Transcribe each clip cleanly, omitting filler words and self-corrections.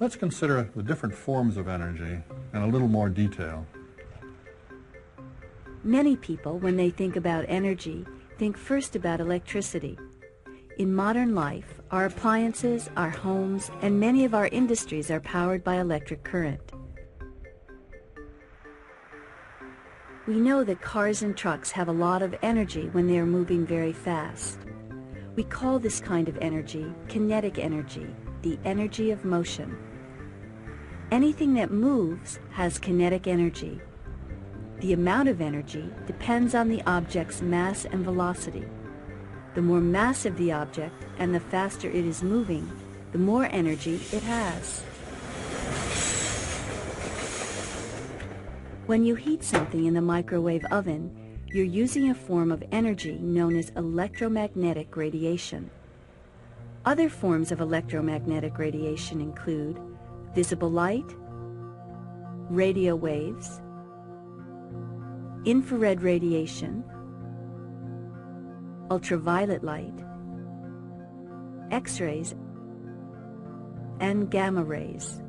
Let's consider the different forms of energy in a little more detail. Many people, when they think about energy, think first about electricity. In modern life, our appliances, our homes, and many of our industries are powered by electric current. We know that cars and trucks have a lot of energy when they are moving very fast. We call this kind of energy kinetic energy, the energy of motion. Anything that moves has kinetic energy. The amount of energy depends on the object's mass and velocity. The more massive the object and the faster it is moving, the more energy it has. When you heat something in the microwave oven, you're using a form of energy known as electromagnetic radiation. Other forms of electromagnetic radiation include visible light, radio waves, infrared radiation, ultraviolet light, X-rays, and gamma rays.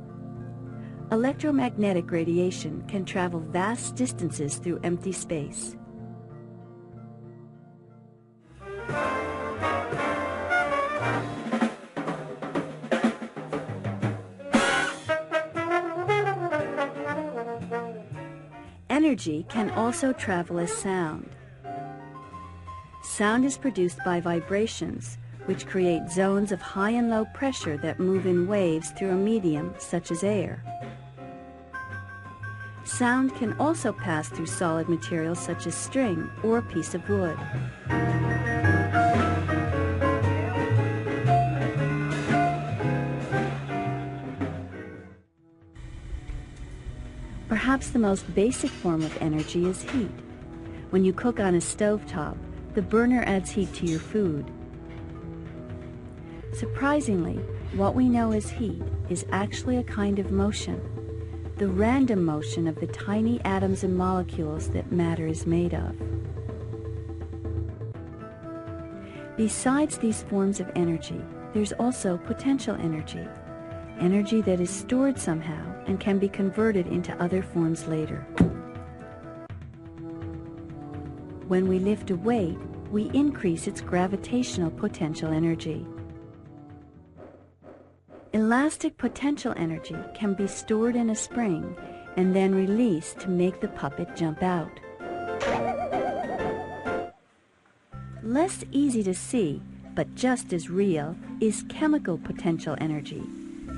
Electromagnetic radiation can travel vast distances through empty space. Energy can also travel as sound. Sound is produced by vibrations, which create zones of high and low pressure that move in waves through a medium such as air. Sound can also pass through solid materials such as string or a piece of wood. Perhaps the most basic form of energy is heat. When you cook on a stovetop, the burner adds heat to your food. Surprisingly, what we know as heat is actually a kind of motion, the random motion of the tiny atoms and molecules that matter is made of. Besides these forms of energy, there's also potential energy, energy that is stored somehow and can be converted into other forms later. When we lift a weight, we increase its gravitational potential energy. Elastic potential energy can be stored in a spring and then released to make the puppet jump out. Less easy to see, but just as real, is chemical potential energy,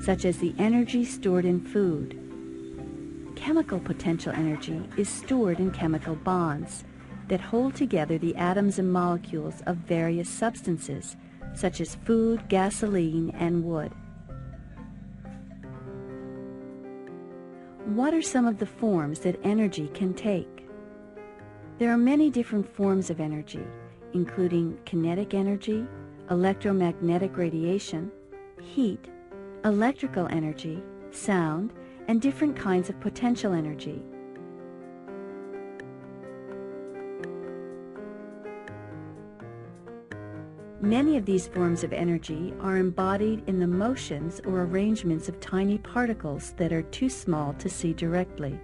such as the energy stored in food. Chemical potential energy is stored in chemical bonds that hold together the atoms and molecules of various substances, such as food, gasoline, and wood. What are some of the forms that energy can take? There are many different forms of energy, including kinetic energy, electromagnetic radiation, heat, electrical energy, sound, and different kinds of potential energy. Many of these forms of energy are embodied in the motions or arrangements of tiny particles that are too small to see directly.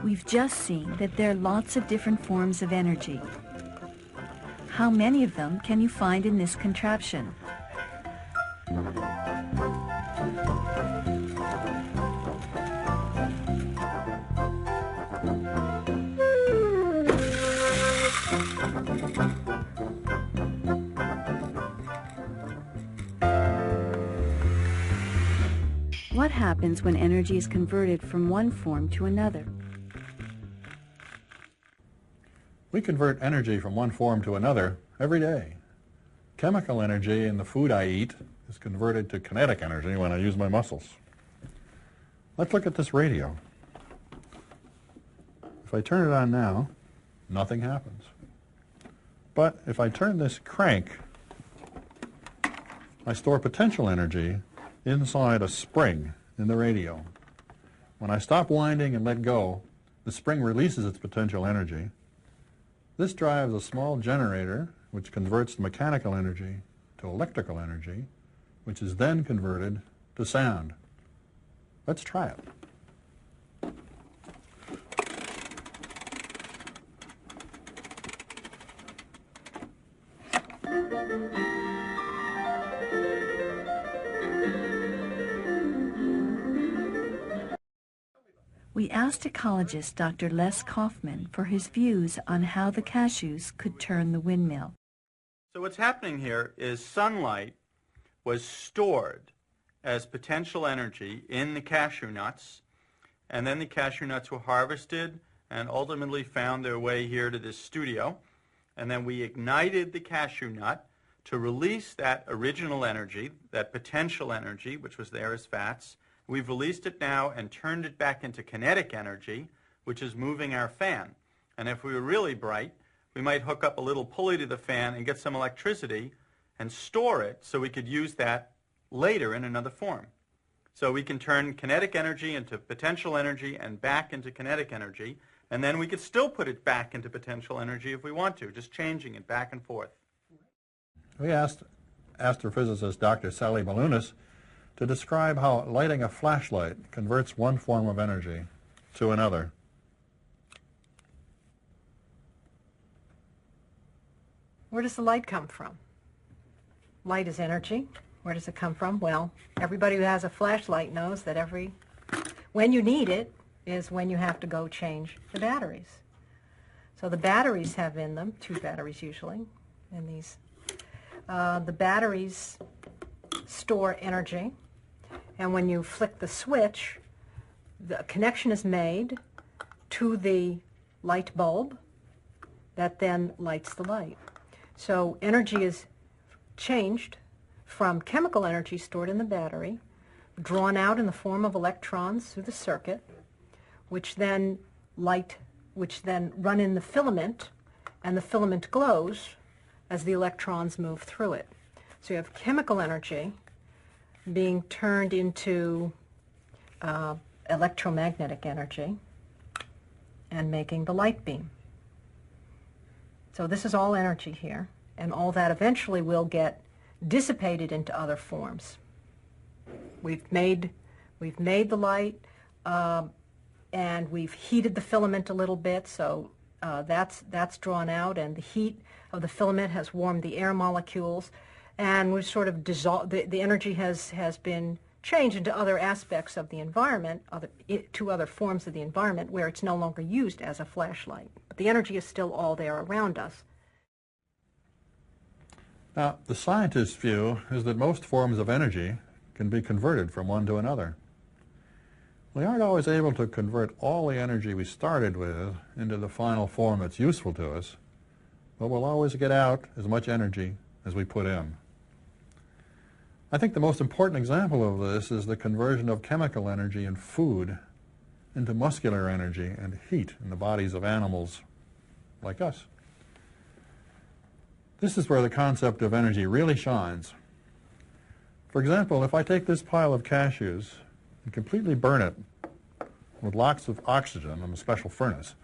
We've just seen that there are lots of different forms of energy. How many of them can you find in this contraption? What happens when energy is converted from one form to another? We convert energy from one form to another every day. Chemical energy in the food I eat is converted to kinetic energy when I use my muscles. Let's look at this radio. If I turn it on now, nothing happens. But if I turn this crank, I store potential energy inside a spring in the radio. When I stop winding and let go, the spring releases its potential energy. This drives a small generator which converts the mechanical energy to electrical energy, which is then converted to sound. Let's try it. We asked ecologist Dr. Les Kaufman for his views on how the cashews could turn the windmill. So what's happening here is sunlight was stored as potential energy in the cashew nuts, and then the cashew nuts were harvested and ultimately found their way here to this studio, and then we ignited the cashew nut to release that original energy, that potential energy, which was there as fats. We've released it now and turned it back into kinetic energy, which is moving our fan. And if we were really bright, we might hook up a little pulley to the fan and get some electricity and store it so we could use that later in another form. So we can turn kinetic energy into potential energy and back into kinetic energy, and then we could still put it back into potential energy if we want to, just changing it back and forth. We asked astrophysicist Dr. Sally Balunis to describe how lighting a flashlight converts one form of energy to another. Where does the light come from? Light is energy. Where does it come from? Well, everybody who has a flashlight knows that when you need it is when you have to go change the batteries. So the batteries have in them, 2 batteries usually, in these. The batteries store energy, and when you flick the switch, the connection is made to the light bulb that then lights the light. So energy is changed from chemical energy stored in the battery, drawn out in the form of electrons through the circuit, which then run in the filament, and the filament glows as the electrons move through it. So you have chemical energy being turned into electromagnetic energy and making the light beam. So this is all energy here, and all that eventually will get dissipated into other forms. We've made the light, and we've heated the filament a little bit, so that's drawn out, and the heat of the filament has warmed the air molecules, and we've sort of dissolved, the energy has been changed into other aspects of the environment, to other forms of the environment where it's no longer used as a flashlight. But the energy is still all there around us. Now, the scientist's view is that most forms of energy can be converted from one to another. We aren't always able to convert all the energy we started with into the final form that's useful to us, but we'll always get out as much energy as we put in. I think the most important example of this is the conversion of chemical energy in food into muscular energy and heat in the bodies of animals like us. This is where the concept of energy really shines. For example, if I take this pile of cashews and completely burn it with lots of oxygen in a special furnace,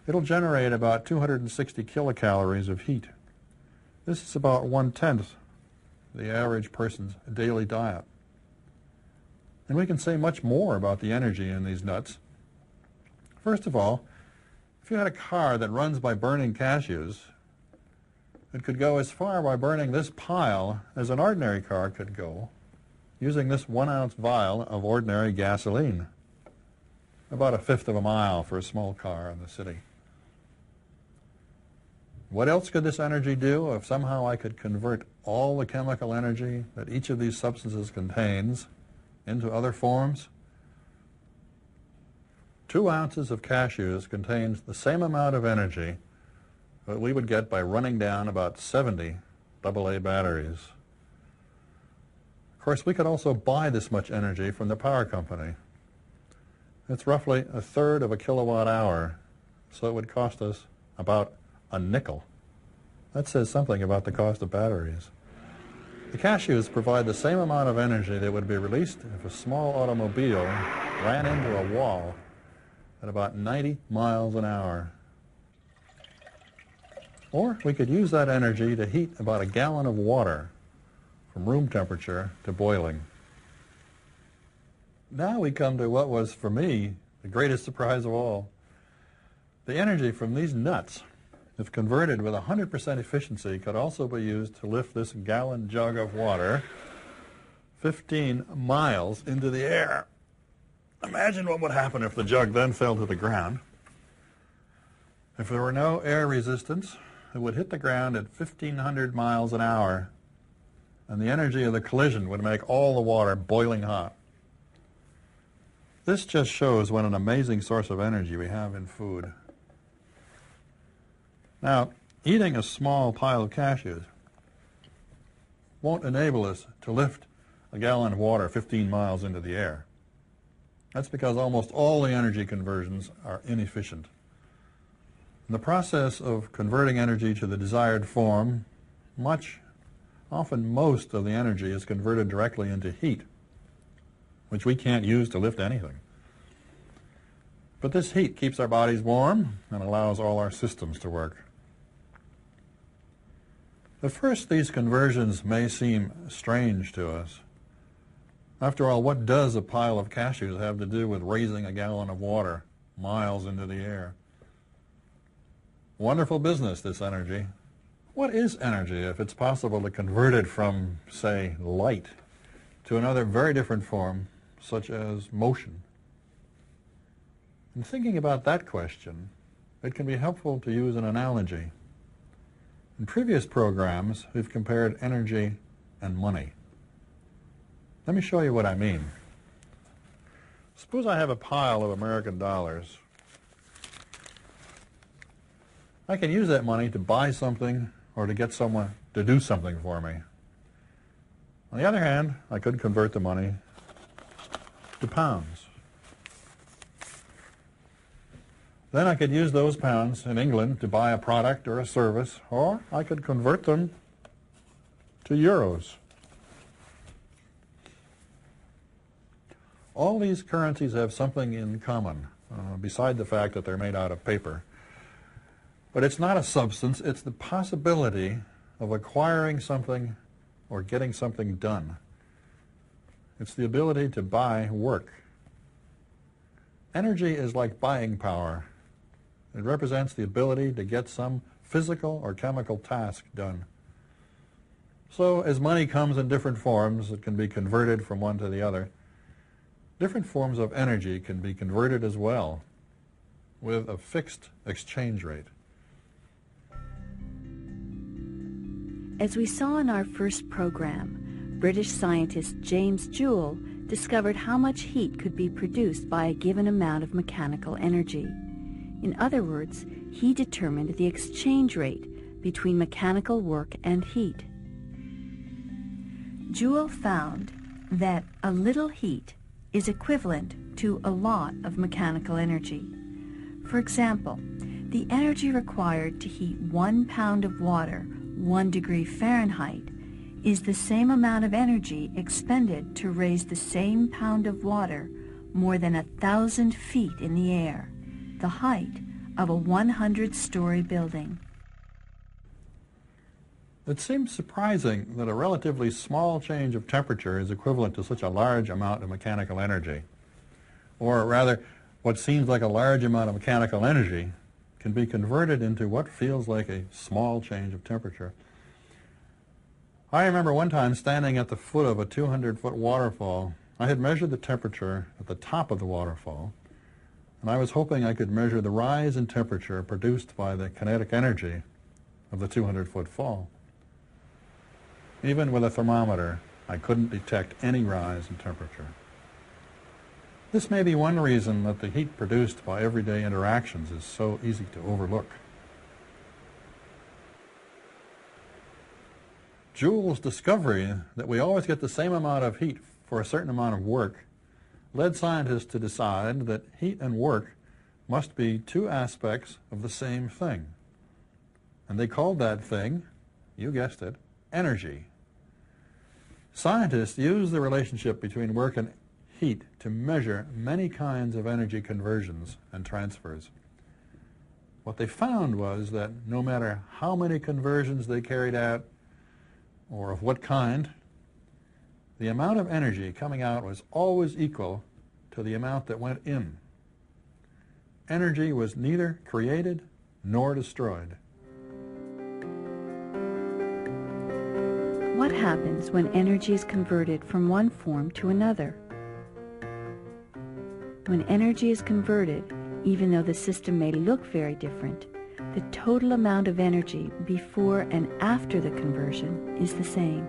it'll generate about 260 kilocalories of heat. This is about 1/10 the average person's daily diet. And we can say much more about the energy in these nuts. First of all, if you had a car that runs by burning cashews, it could go as far by burning this pile as an ordinary car could go using this 1-ounce vial of ordinary gasoline, about 1/5 of a mile for a small car in the city. What else could this energy do if somehow I could convert all the chemical energy that each of these substances contains into other forms? 2 ounces of cashews contains the same amount of energy that we would get by running down about 70 AA batteries. Of course, we could also buy this much energy from the power company. It's roughly a third of a kilowatt hour, so it would cost us about a nickel. That says something about the cost of batteries. The cashews provide the same amount of energy that would be released if a small automobile ran into a wall at about 90 miles an hour. Or we could use that energy to heat about a gallon of water from room temperature to boiling. Now we come to what was, for me, the greatest surprise of all. The energy from these nuts, if converted with 100% efficiency, could also be used to lift this gallon jug of water 15 miles into the air. Imagine what would happen if the jug then fell to the ground. If there were no air resistance, it would hit the ground at 1,500 miles an hour, and the energy of the collision would make all the water boiling hot. This just shows what an amazing source of energy we have in food. Now, eating a small pile of cashews won't enable us to lift a gallon of water 15 miles into the air. That's because almost all the energy conversions are inefficient. In the process of converting energy to the desired form, often most of the energy is converted directly into heat, which we can't use to lift anything. But this heat keeps our bodies warm and allows all our systems to work. At first, these conversions may seem strange to us. After all, what does a pile of cashews have to do with raising a gallon of water miles into the air? Wonderful business, this energy. What is energy if it's possible to convert it from, say, light to another very different form, such as motion? In thinking about that question, it can be helpful to use an analogy. In previous programs, we've compared energy and money. Let me show you what I mean. Suppose I have a pile of American dollars. I can use that money to buy something or to get someone to do something for me. On the other hand, I could convert the money to pounds. Then I could use those pounds in England to buy a product or a service, or I could convert them to euros. All these currencies have something in common, beside the fact that they're made out of paper. But it's not a substance, it's the possibility of acquiring something or getting something done. It's the ability to buy work. Energy is like buying power. It represents the ability to get some physical or chemical task done. So as money comes in different forms, it can be converted from one to the other. Different forms of energy can be converted as well, with a fixed exchange rate. As we saw in our first program, British scientist James Joule discovered how much heat could be produced by a given amount of mechanical energy. In other words, he determined the exchange rate between mechanical work and heat. Joule found that a little heat is equivalent to a lot of mechanical energy. For example, the energy required to heat 1 pound of water 1 degree Fahrenheit is the same amount of energy expended to raise the same pound of water more than 1,000 feet in the air, the height of a 100-story building. It seems surprising that a relatively small change of temperature is equivalent to such a large amount of mechanical energy. Or rather, what seems like a large amount of mechanical energy can be converted into what feels like a small change of temperature. I remember one time standing at the foot of a 200-foot waterfall. I had measured the temperature at the top of the waterfall, and I was hoping I could measure the rise in temperature produced by the kinetic energy of the 200-foot fall. Even with a thermometer, I couldn't detect any rise in temperature. This may be one reason that the heat produced by everyday interactions is so easy to overlook. Joule's discovery that we always get the same amount of heat for a certain amount of work led scientists to decide that heat and work must be two aspects of the same thing. And they called that thing, you guessed it, energy. Scientists use the relationship between work and heat to measure many kinds of energy conversions and transfers. What they found was that no matter how many conversions they carried out, or of what kind, the amount of energy coming out was always equal to the amount that went in. Energy was neither created nor destroyed. What happens when energy is converted from one form to another? When energy is converted, even though the system may look very different, the total amount of energy before and after the conversion is the same.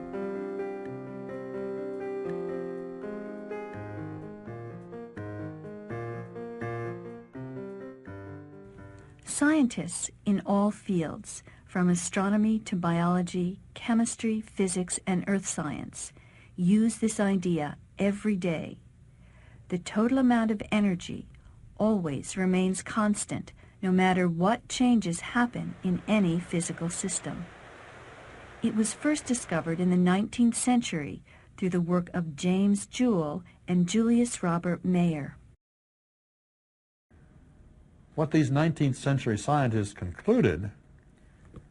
Scientists in all fields, from astronomy to biology, chemistry, physics, and earth science, use this idea every day. The total amount of energy always remains constant, no matter what changes happen in any physical system. It was first discovered in the 19th century through the work of James Joule and Julius Robert Mayer. What these 19th century scientists concluded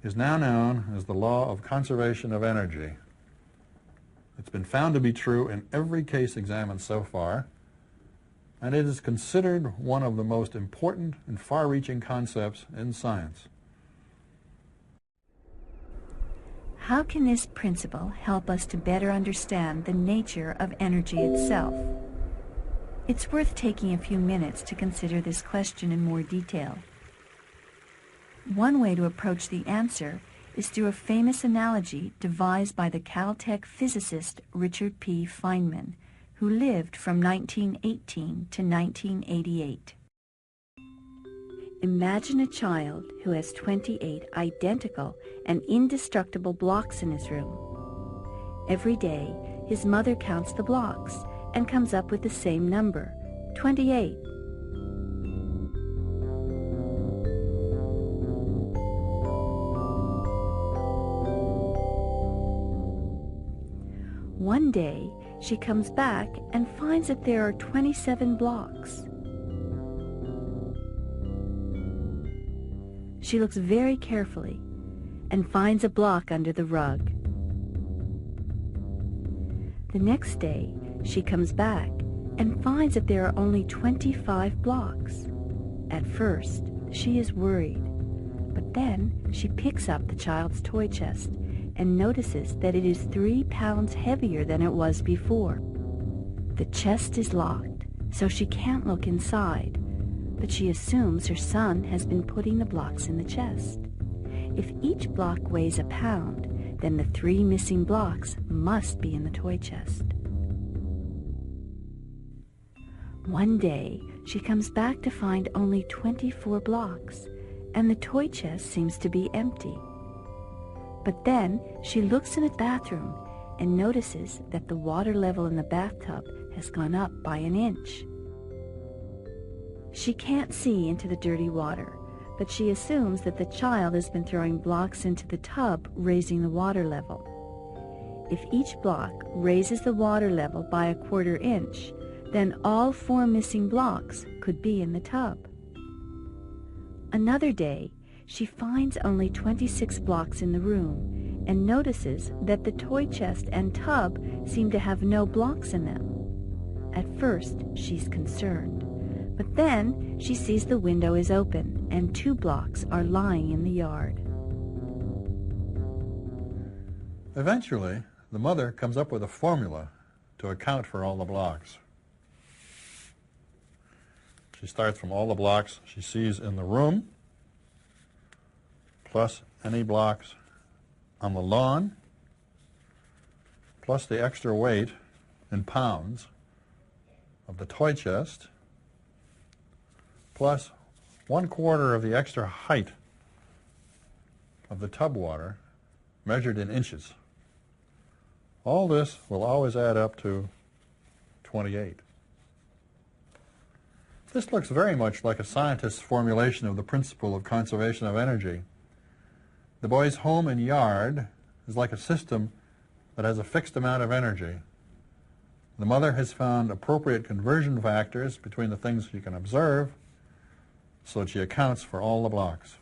is now known as the law of conservation of energy. It's been found to be true in every case examined so far, and it is considered one of the most important and far-reaching concepts in science. How can this principle help us to better understand the nature of energy itself? It's worth taking a few minutes to consider this question in more detail. One way to approach the answer is through a famous analogy devised by the Caltech physicist Richard P. Feynman, who lived from 1918 to 1988. Imagine a child who has 28 identical and indestructible blocks in his room. Every day, his mother counts the blocks and comes up with the same number, 28. One day, she comes back and finds that there are 27 blocks. She looks very carefully and finds a block under the rug. The next day, she comes back and finds that there are only 25 blocks. At first, she is worried, but then she picks up the child's toy chest and notices that it is 3 pounds heavier than it was before. The chest is locked, so she can't look inside, but she assumes her son has been putting the blocks in the chest. If each block weighs a pound, then the 3 missing blocks must be in the toy chest. One day, she comes back to find only 24 blocks, and the toy chest seems to be empty. But then she looks in the bathroom and notices that the water level in the bathtub has gone up by an inch. She can't see into the dirty water, but she assumes that the child has been throwing blocks into the tub, raising the water level. If each block raises the water level by a quarter inch, then all 4 missing blocks could be in the tub. Another day, she finds only 26 blocks in the room and notices that the toy chest and tub seem to have no blocks in them. At first, she's concerned, but then she sees the window is open and 2 blocks are lying in the yard. Eventually, the mother comes up with a formula to account for all the blocks. She starts from all the blocks she sees in the room, plus any blocks on the lawn, plus the extra weight in pounds of the toy chest, plus 1/4 of the extra height of the tub water measured in inches. All this will always add up to 28. This looks very much like a scientist's formulation of the principle of conservation of energy. The boy's home and yard is like a system that has a fixed amount of energy. The mother has found appropriate conversion factors between the things she can observe so that she accounts for all the blocks.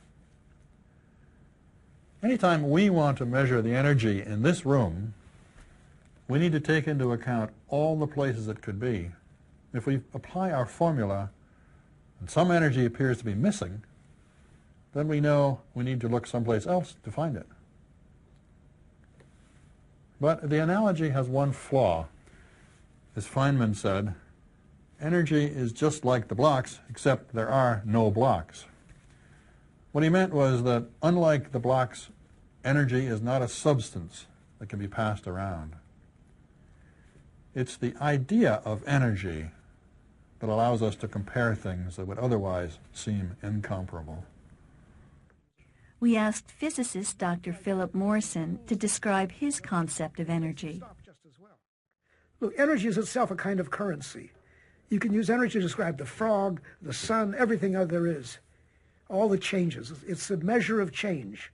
Anytime we want to measure the energy in this room, we need to take into account all the places it could be. If we apply our formula and some energy appears to be missing, then we know we need to look someplace else to find it. But the analogy has one flaw. As Feynman said, energy is just like the blocks, except there are no blocks. What he meant was that, unlike the blocks, energy is not a substance that can be passed around. It's the idea of energy that allows us to compare things that would otherwise seem incomparable. We asked physicist Dr. Philip Morrison to describe his concept of energy. Look, energy is itself a kind of currency. You can use energy to describe the frog, the sun, everything there is. All the changes. It's a measure of change.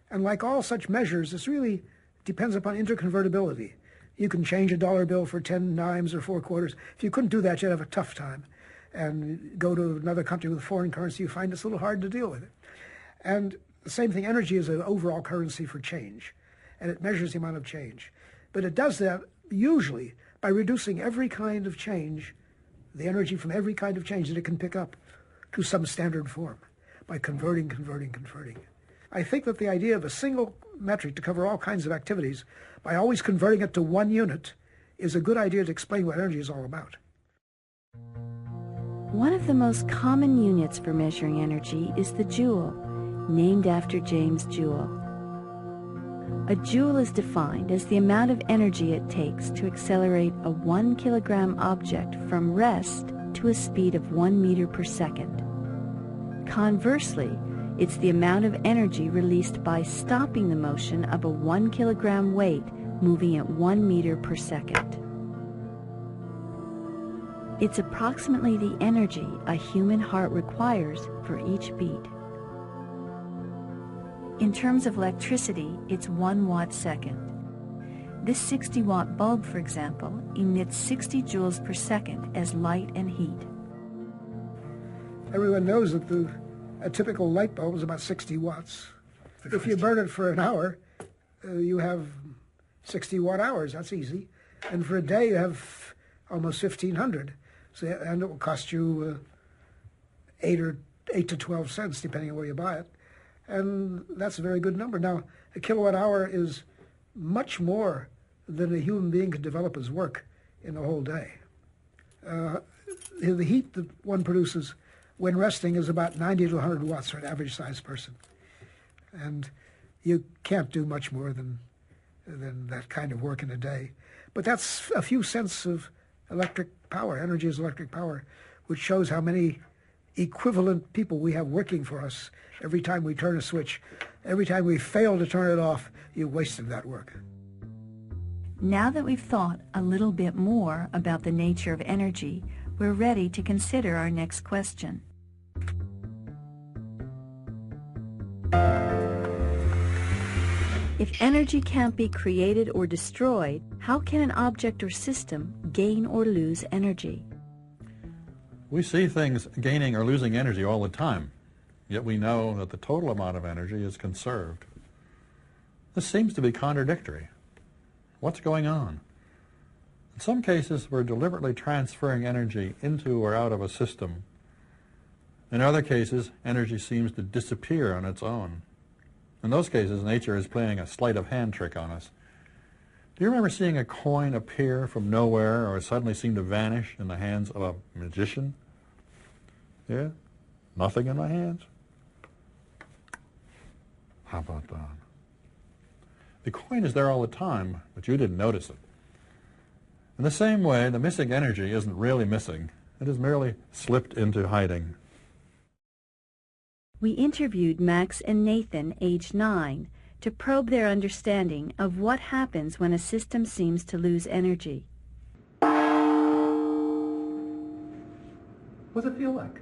And like all such measures, this really depends upon interconvertibility. You can change a dollar bill for 10 dimes or 4 quarters. If you couldn't do that, you'd have a tough time. And go to another country with foreign currency, you find it's a little hard to deal with it. And the same thing, energy is an overall currency for change. And it measures the amount of change. But it does that usually by reducing every kind of change, the energy from every kind of change that it can pick up, to some standard form, by converting. I think that the idea of a single metric to cover all kinds of activities, by always converting it to one unit, is a good idea to explain what energy is all about. One of the most common units for measuring energy is the joule, named after James Joule. A joule is defined as the amount of energy it takes to accelerate a 1 kilogram object from rest to a speed of 1 meter per second. Conversely, it's the amount of energy released by stopping the motion of a 1 kilogram weight moving at 1 meter per second. It's approximately the energy a human heart requires for each beat. In terms of electricity, it's 1 watt-second. This 60-watt bulb, for example, emits 60 joules per second as light and heat. Everyone knows that a typical light bulb is about 60 watts. If you burn it for an hour, you have 60 watt hours. That's easy. And for a day, you have almost 1,500. So, and it will cost you 8 to 12 cents, depending on where you buy it. And that's a very good number. Now, a kilowatt hour is much more than a human being could develop as work in a whole day. The heat that one produces when resting is about 90 to 100 watts for an average-sized person. And you can't do much more than that kind of work in a day. But that's a few cents of electric power. Energy is electric power, which shows how many equivalent people we have working for us. Every time we turn a switch, every time we fail to turn it off, you've wasted that work. Now that we've thought a little bit more about the nature of energy, we're ready to consider our next question. If energy can't be created or destroyed, how can an object or system gain or lose energy? We see things gaining or losing energy all the time, yet we know that the total amount of energy is conserved. This seems to be contradictory. What's going on? In some cases, we're deliberately transferring energy into or out of a system. In other cases, energy seems to disappear on its own. In those cases, nature is playing a sleight of hand trick on us. Do you remember seeing a coin appear from nowhere or suddenly seem to vanish in the hands of a magician? Yeah? Nothing in my hands? How about that? The coin is there all the time, but you didn't notice it. In the same way, the missing energy isn't really missing. It has merely slipped into hiding. We interviewed Max and Nathan, age 9, to probe their understanding of what happens when a system seems to lose energy. What does it feel like?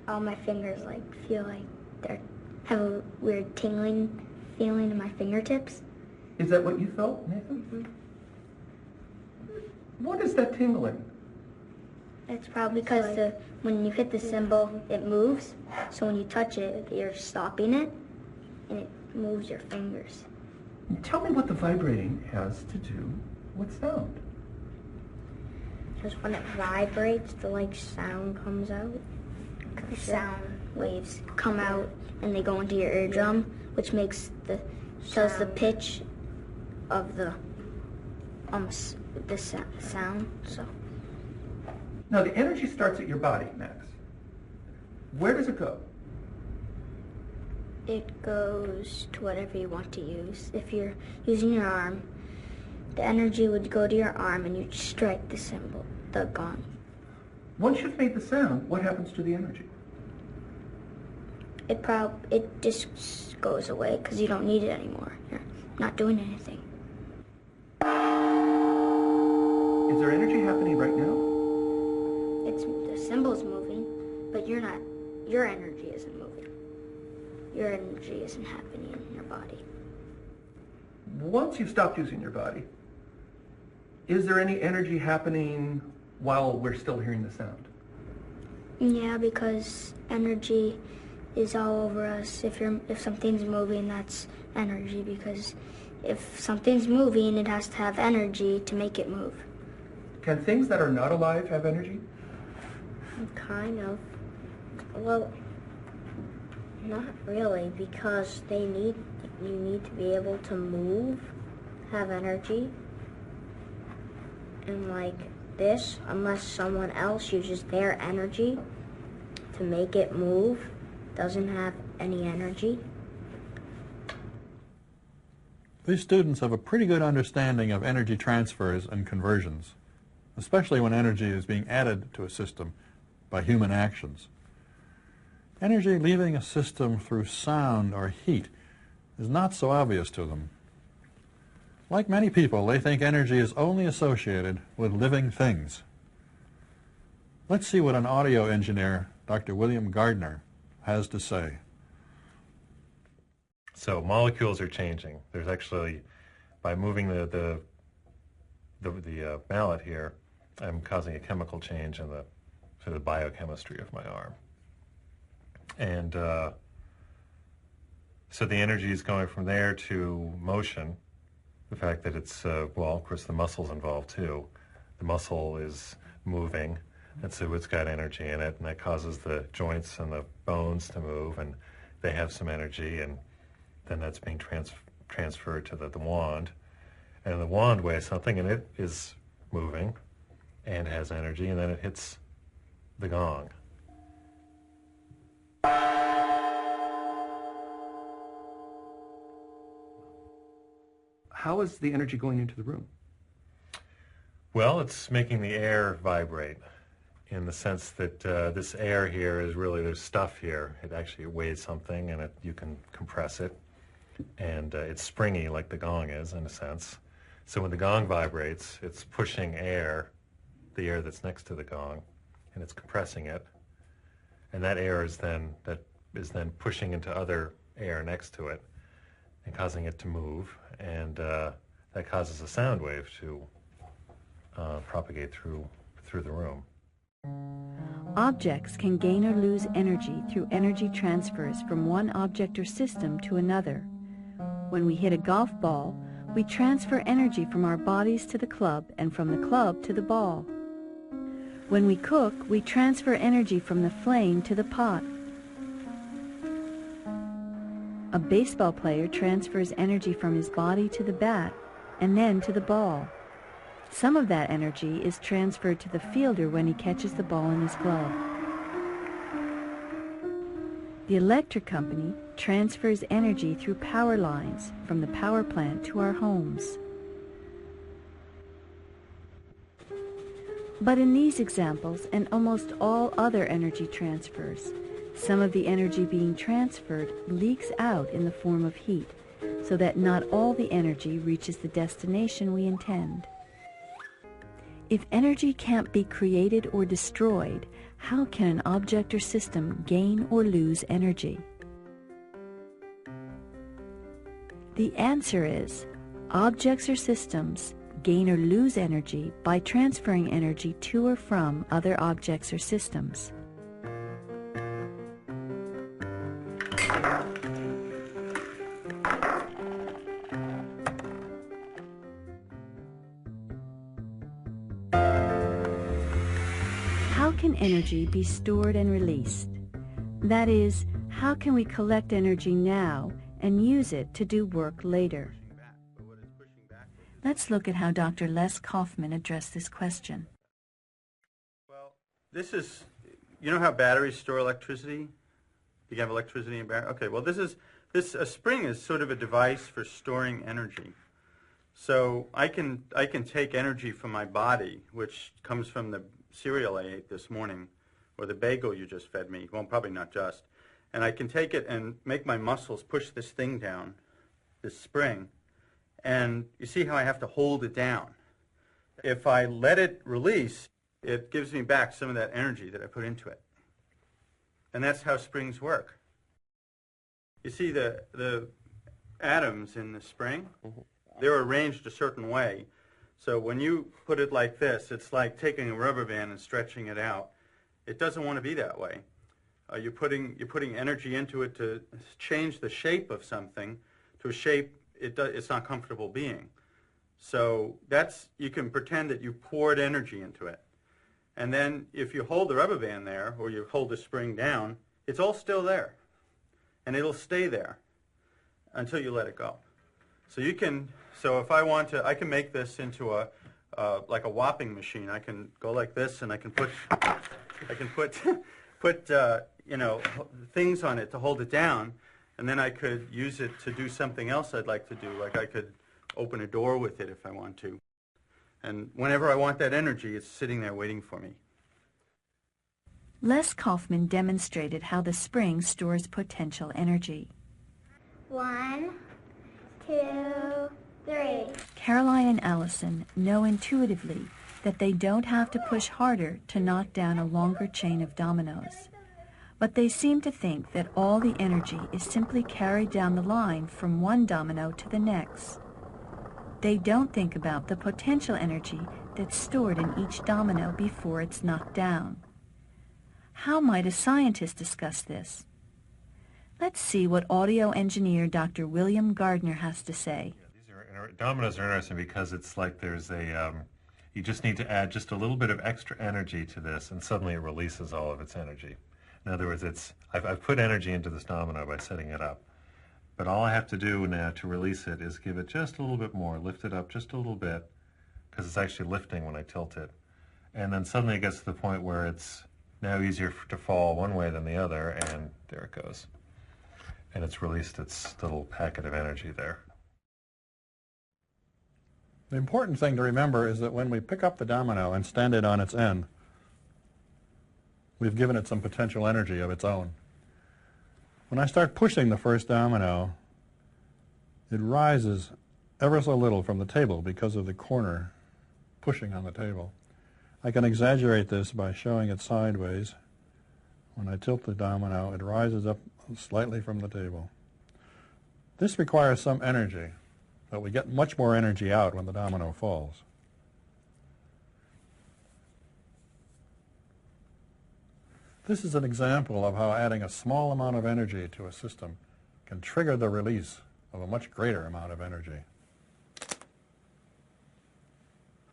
All my fingers feel like they have a weird tingling feeling in my fingertips. Is that what you felt, Nathan? What is that tingling? It's probably because when you hit the cymbal, it moves. So when you touch it, you're stopping it, and it moves your fingers. Tell me what the vibrating has to do with sound. Because when it vibrates, the sound comes out. Sound waves come out, and they go into your eardrum, which makes tells the pitch of the sound. So. Now the energy starts at your body, Max. Where does it go? It goes to whatever you want to use. If you're using your arm, the energy would go to your arm and you'd strike the cymbal, the gong. Once you've made the sound, what happens to the energy? It just goes away because you don't need it anymore. You're not doing anything. Is there energy happening right now? The cymbal's moving, but you're not. Your energy isn't moving. Your energy isn't happening in your body. Once you've stopped using your body, is there any energy happening while we're still hearing the sound? Yeah, because energy is all over us. If something's moving, that's energy, because if something's moving, it has to have energy to make it move. Can things that are not alive have energy? Kind of. Well, not really, because you need to be able to move, have energy, and this, unless someone else uses their energy to make it move, doesn't have any energy. These students have a pretty good understanding of energy transfers and conversions, especially when energy is being added to a system by human actions. Energy leaving a system through sound or heat is not so obvious to them. Like many people, they think energy is only associated with living things. Let's see what an audio engineer, Dr. William Gardner, has to say. So molecules are changing. There's actually, by moving the mallet here, I'm causing a chemical change in the biochemistry of my arm. And so the energy is going from there to motion. The fact that it's, well, of course the muscle's involved too. The muscle is moving, and so it's got energy in it, and that causes the joints and the bones to move, and they have some energy, and then that's being transferred to the wand. And the wand weighs something, and it is moving and has energy, and then it hits the gong. How is the energy going into the room? Well, it's making the air vibrate in the sense that this air here is really, there's stuff here. It actually weighs something, and you can compress it. And it's springy like the gong is, in a sense. So when the gong vibrates, it's pushing air, the air that's next to the gong, and it's compressing it. And that air is then pushing into other air next to it and causing it to move. And that causes a sound wave to propagate through the room. Objects can gain or lose energy through energy transfers from one object or system to another. When we hit a golf ball, we transfer energy from our bodies to the club and from the club to the ball. When we cook, we transfer energy from the flame to the pot. A baseball player transfers energy from his body to the bat and then to the ball. Some of that energy is transferred to the fielder when he catches the ball in his glove. The electric company transfers energy through power lines from the power plant to our homes. But in these examples and almost all other energy transfers, Some of the energy being transferred leaks out in the form of heat, so that not all the energy reaches the destination we intend. If energy can't be created or destroyed, how can an object or system gain or lose energy? The answer is, objects or systems gain or lose energy by transferring energy to or from other objects or systems. How can energy be stored and released? That is, how can we collect energy now and use it to do work later? Let's look at how Dr. Les Kaufman addressed this question. Well, this is, you know how batteries store electricity? You can have electricity in batteries? Okay, well a spring is sort of a device for storing energy. So I can take energy from my body, which comes from the cereal I ate this morning, or the bagel you just fed me, well, probably not just, and I can take it and make my muscles push this thing down, this spring, and you see how I have to hold it down. If I let it release, it gives me back some of that energy that I put into it. And that's how springs work. You see the atoms in the spring, they're arranged a certain way. So when you put it like this, it's like taking a rubber band and stretching it out. It doesn't want to be that way. You're putting energy into it to change the shape of something to a shape it's not comfortable being. So you can pretend that you poured energy into it. And then if you hold the rubber band there, or you hold the spring down, it's all still there. And it'll stay there until you let it go. So if I want to, I can make this into like a whopping machine. I can go like this, and I can put things on it to hold it down, and then I could use it to do something else I'd like to do. Like I could open a door with it if I want to. And whenever I want that energy, it's sitting there waiting for me. Les Kaufman demonstrated how the spring stores potential energy. 1, 2, 3. Caroline and Allison know intuitively that they don't have to push harder to knock down a longer chain of dominoes. But they seem to think that all the energy is simply carried down the line from one domino to the next. They don't think about the potential energy that's stored in each domino before it's knocked down. How might a scientist discuss this? Let's see what audio engineer Dr. William Gardner has to say. Dominoes are interesting because it's like there's you just need to add just a little bit of extra energy to this, and suddenly it releases all of its energy. In other words, I've put energy into this domino by setting it up, but all I have to do now to release it is give it just a little bit more, lift it up just a little bit, because it's actually lifting when I tilt it, and then suddenly it gets to the point where it's now easier to fall one way than the other, and there it goes. And it's released its little packet of energy there. The important thing to remember is that when we pick up the domino and stand it on its end, we've given it some potential energy of its own. When I start pushing the first domino, it rises ever so little from the table because of the corner pushing on the table. I can exaggerate this by showing it sideways. When I tilt the domino, it rises up slightly from the table. This requires some energy, but we get much more energy out when the domino falls. This is an example of how adding a small amount of energy to a system can trigger the release of a much greater amount of energy.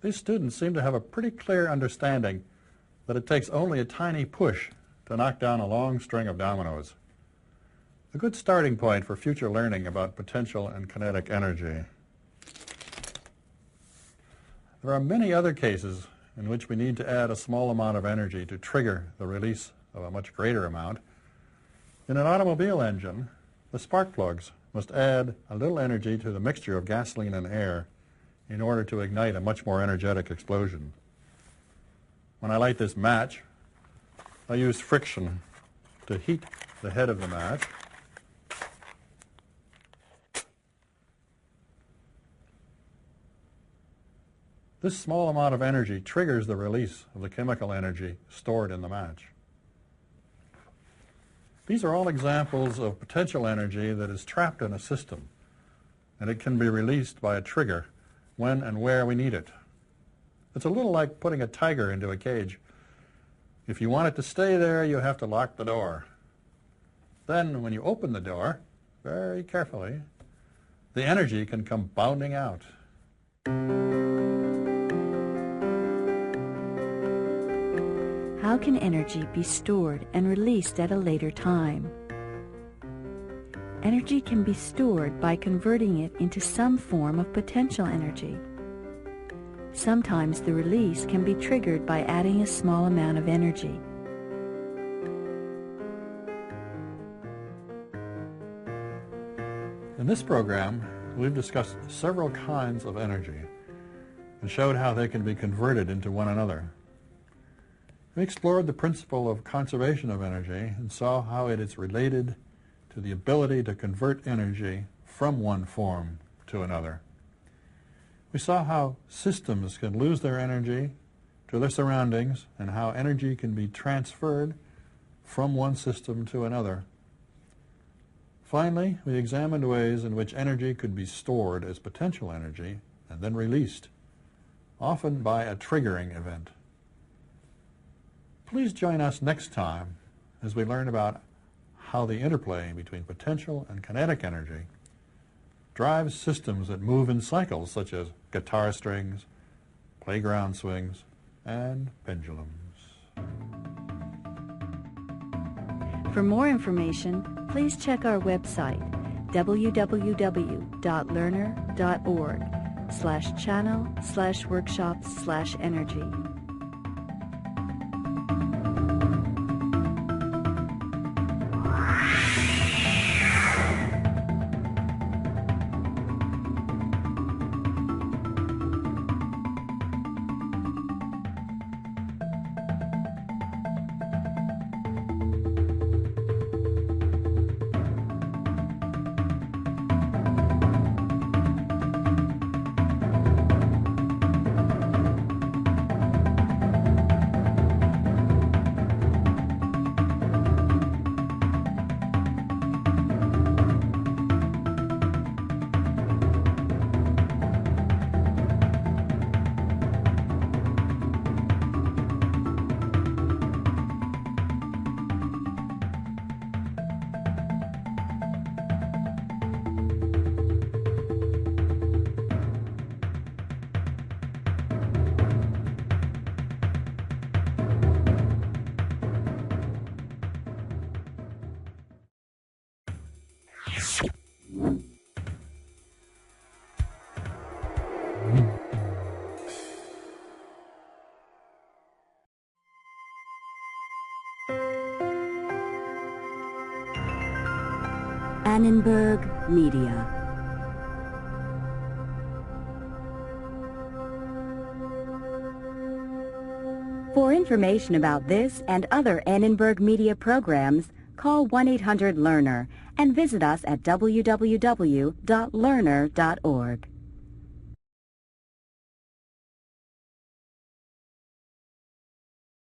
These students seem to have a pretty clear understanding that it takes only a tiny push to knock down a long string of dominoes. A good starting point for future learning about potential and kinetic energy. There are many other cases in which we need to add a small amount of energy to trigger the release of a much greater amount. In an automobile engine, the spark plugs must add a little energy to the mixture of gasoline and air in order to ignite a much more energetic explosion. When I light this match, I use friction to heat the head of the match. This small amount of energy triggers the release of the chemical energy stored in the match. These are all examples of potential energy that is trapped in a system, and it can be released by a trigger when and where we need it. It's a little like putting a tiger into a cage. If you want it to stay there, you have to lock the door. Then, when you open the door, very carefully, the energy can come bounding out. How can energy be stored and released at a later time? Energy can be stored by converting it into some form of potential energy. Sometimes the release can be triggered by adding a small amount of energy. In this program, we've discussed several kinds of energy and showed how they can be converted into one another. We explored the principle of conservation of energy and saw how it is related to the ability to convert energy from one form to another. We saw how systems can lose their energy to their surroundings and how energy can be transferred from one system to another. Finally, we examined ways in which energy could be stored as potential energy and then released, often by a triggering event. Please join us next time as we learn about how the interplay between potential and kinetic energy drives systems that move in cycles such as guitar strings, playground swings, and pendulums. For more information, please check our website, www.learner.org/channel/workshops/energy. Annenberg Media. For information about this and other Annenberg Media programs, call 1-800-LEARNER and visit us at www.learner.org.